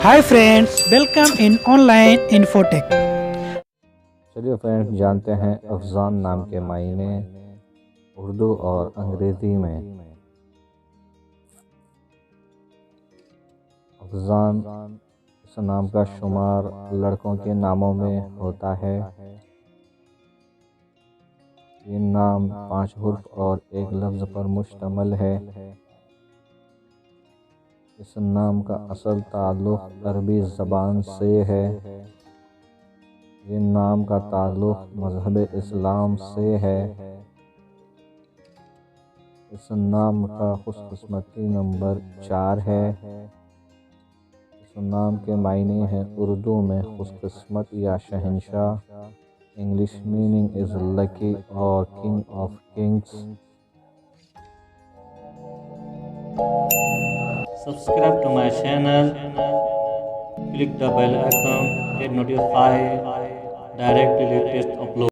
Hi friends, welcome in online infotech. چلیے friend جانتے ہیں افزان نام کے معنی اردو اور انگریزی میں۔ افزان اس نام کا شمار لڑکوں کے ناموں میں ہوتا ہے۔ یہ نام 5 حرف اور ایک لفظ پر مشتمل ہے۔ اس نام کا اصل تعلق عربی زبان سے ہے۔ یہ نام کا تعلق مذہب اسلام سے ہے۔ اس نام کا خوش قسمتی نمبر 4 ہے۔ اس نام کے معنی ہیں اردو میں خوش قسمت یا شہنشاہ، انگلش میننگ از لکی اور king of kings. Subscribe to my channel, click the bell icon, get notified directly latest upload.